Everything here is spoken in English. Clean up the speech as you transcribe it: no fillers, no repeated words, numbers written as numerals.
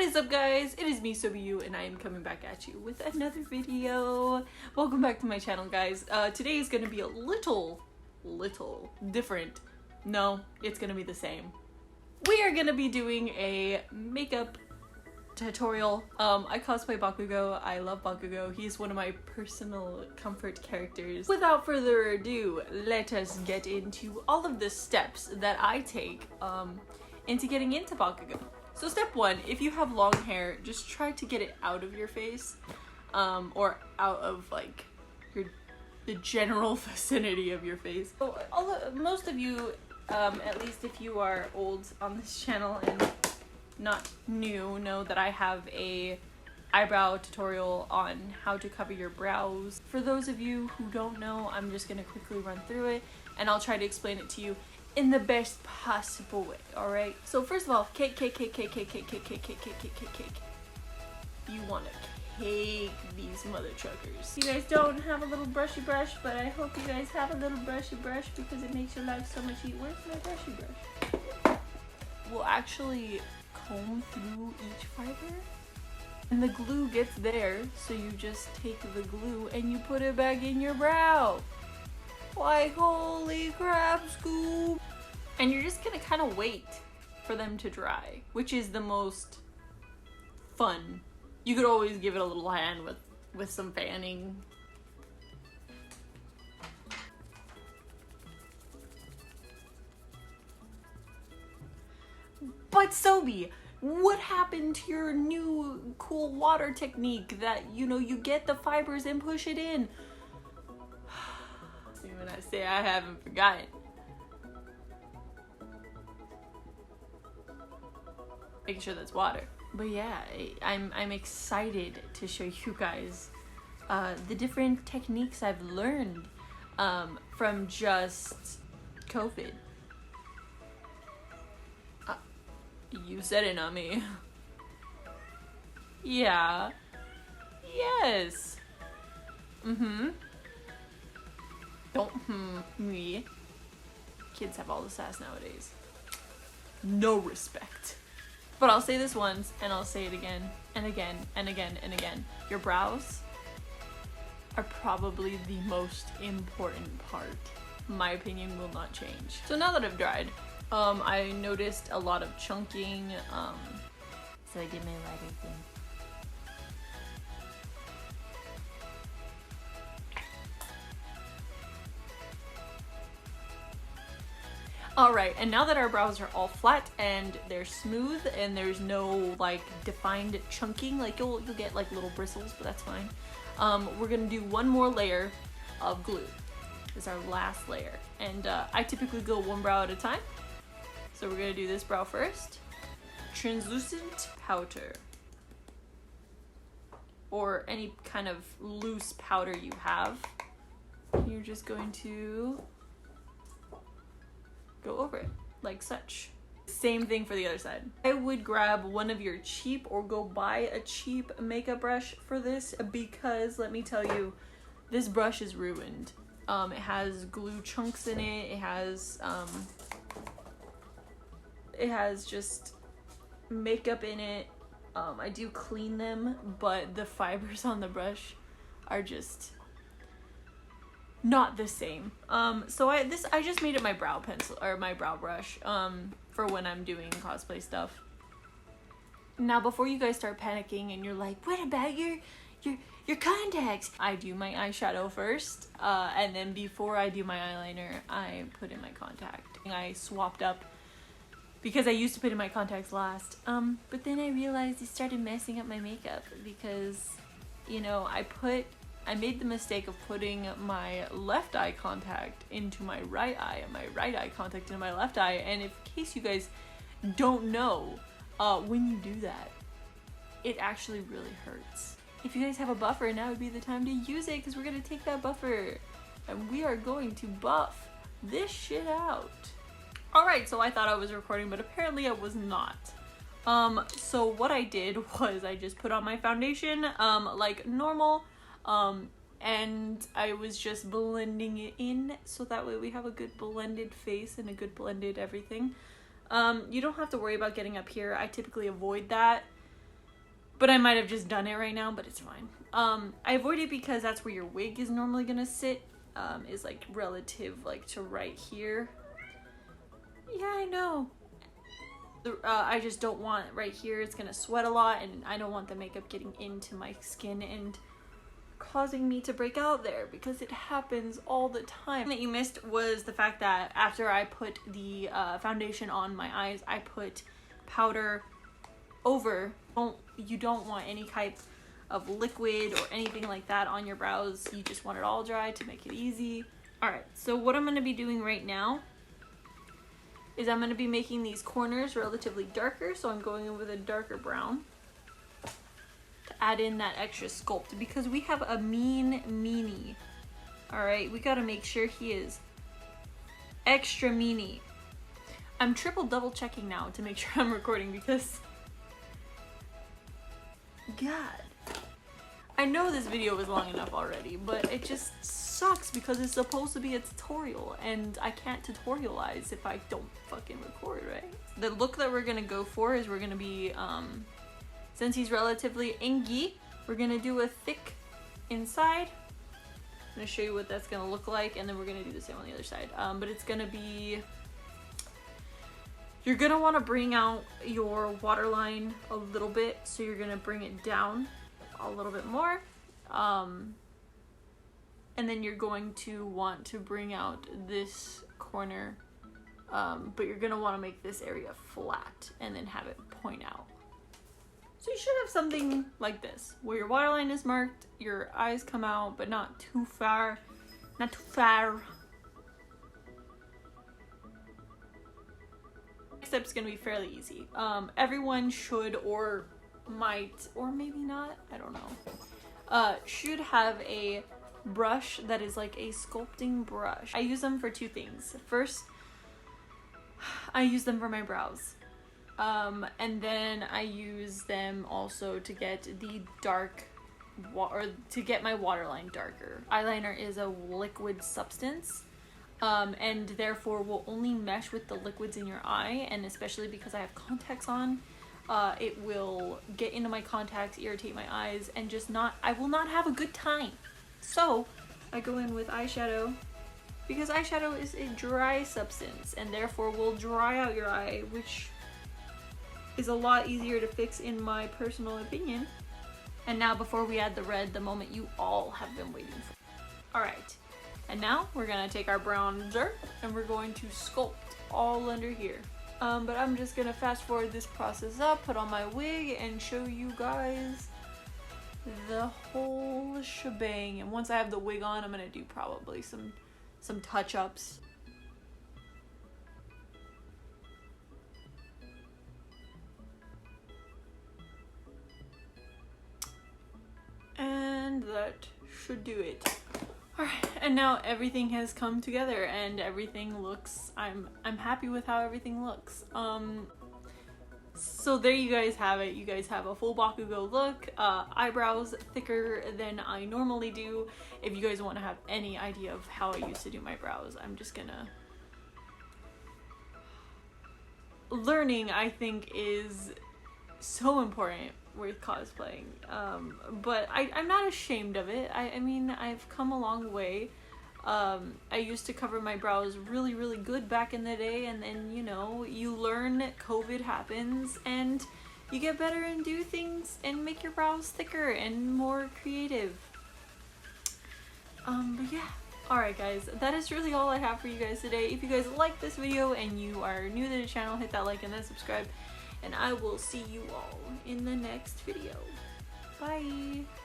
is up, guys? It is me, SoBeYou, and I am coming back at you with another video. Welcome back to my channel, guys. Today is gonna be a little different. No, it's gonna be the same. We are gonna be doing a makeup tutorial. I cosplay Bakugou. I love Bakugou. He's one of my personal comfort characters. Without further ado, let us get into all of the steps that I take into getting into Bakugou. So step one, if you have long hair, just try to get it out of your face, or out of like the general vicinity of your face. So most of you, at least if you are old on this channel and not new, know that I have a eyebrow tutorial on how to cover your brows. For those of you who don't know, I'm just gonna quickly run through it and I'll try to explain it to you in the best possible way, alright? So first of all, cake. You wanna cake these mother truckers. You guys don't have a little brushy brush, but I hope you guys have a little brushy brush because it makes your life so much easier. Where's my brushy brush? We'll actually comb through each fiber and the glue gets there, so you just take the glue and you put it back in your brow. Like, holy crap, Scoob! And you're just gonna kind of wait for them to dry, which is the most fun. You could always give it a little hand with some fanning. But Sobi, what happened to your new cool water technique that, you know, you get the fibers and push it in? See, when I say I haven't forgotten. Making sure that's water. But yeah, I'm excited to show you guys the different techniques I've learned from just COVID. You said it, not me. Yeah. Yes. Don't me. Kids have all the sass nowadays. No respect. But I'll say this once, and I'll say it again, and again, and again, and again. Your brows are probably the most important part. My opinion will not change. So now that I've dried, I noticed a lot of chunking, so I did my lighter thing. Alright, and now that our brows are all flat and they're smooth and there's no like defined chunking, like you'll get like little bristles, but that's fine. We're gonna do one more layer of glue. This is our last layer. And I typically go one brow at a time. So we're gonna do this brow first. Translucent powder. Or any kind of loose powder you have. You're just going to go over it, like such. Same thing for the other side. I would grab one of your cheap, or go buy a cheap makeup brush for this, because let me tell you, this brush is ruined. It has glue chunks in it, it has just makeup in it. I do clean them, but the fibers on the brush are just not the same. So I just made it my brow pencil, or my brow brush, for when I'm doing cosplay stuff. Now, before you guys start panicking and you're like, what about your contacts? I do my eyeshadow first, and then before I do my eyeliner, I put in my contact. I swapped up because I used to put in my contacts last, but then I realized it started messing up my makeup because, you know, I made the mistake of putting my left eye contact into my right eye and my right eye contact into my left eye, and in case you guys don't know, when you do that, it actually really hurts. If you guys have a buffer, now would be the time to use it, because we're going to take that buffer and we are going to buff this shit out. Alright, so I thought I was recording, but apparently I was not. So what I did was I just put on my foundation like normal, and I was just blending it in so that way we have a good blended face and a good blended everything. You don't have to worry about getting up here. I typically avoid that But I might have just done it right now, but it's fine. I avoid it because that's where your wig is normally gonna sit, is like relative like to right here. Yeah, I know. I just don't want it right here. It's gonna sweat a lot, and I don't want the makeup getting into my skin and causing me to break out there, because it happens all the time. That you missed was the fact that after I put the foundation on my eyes, I put powder over. You don't want any type of liquid or anything like that on your brows. You just want it all dry to make it easy. Alright, so what I'm going to be doing right now is I'm going to be making these corners relatively darker, so I'm going in with a darker brown to add in that extra sculpt, because we have a mean meanie. Alright, we got to make sure he is extra meanie. I'm triple double checking now to make sure I'm recording, because God, I know this video was long enough already, but it just sucks because it's supposed to be a tutorial and I can't tutorialize if I don't fucking record, right? The look that we're gonna go for is we're gonna be, since he's relatively inky, we're gonna do a thick inside. I'm gonna show you what that's gonna look like, and then we're gonna do the same on the other side. But it's gonna be, you're gonna wanna bring out your waterline a little bit, so you're gonna bring it down a little bit more. And then you're going to want to bring out this corner, but you're gonna wanna make this area flat and then have it point out. So you should have something like this, where your waterline is marked, your eyes come out, but not too far, not too far. Next step's gonna be fairly easy. Everyone should, or might, or maybe not, I don't know, should have a brush that is like a sculpting brush. I use them for two things. First, I use them for my brows. And then I use them also to get the dark, or to get my waterline darker. Eyeliner is a liquid substance, and therefore will only mesh with the liquids in your eye, and especially because I have contacts on, it will get into my contacts, irritate my eyes, and just I will not have a good time. So I go in with eyeshadow, because eyeshadow is a dry substance and therefore will dry out your eye, which is a lot easier to fix in my personal opinion. And now, before we add the red, the moment you all have been waiting for. Alright, and now we're gonna take our bronzer and we're going to sculpt all under here. But I'm just gonna fast forward this process up, put on my wig, and show you guys the whole shebang. And once I have the wig on, I'm gonna do probably some touch-ups. And that should do it. Alright, and now everything has come together and everything looks, I'm happy with how everything looks. So there you guys have it. You guys have a full bakugou look, eyebrows thicker than I normally do. If you guys want to have any idea of how I used to do my brows, I'm just gonna... Learning, I think, is so important with cosplaying, but I'm not ashamed of it. I mean, I've come a long way. I used to cover my brows really good back in the day, and then, you know, you learn, COVID happens, and you get better and do things and make your brows thicker and more creative. But yeah. Alright guys, that is really all I have for you guys today. If you guys like this video and you are new to the channel, hit that like and then subscribe, and I will see you all in the next video. Bye!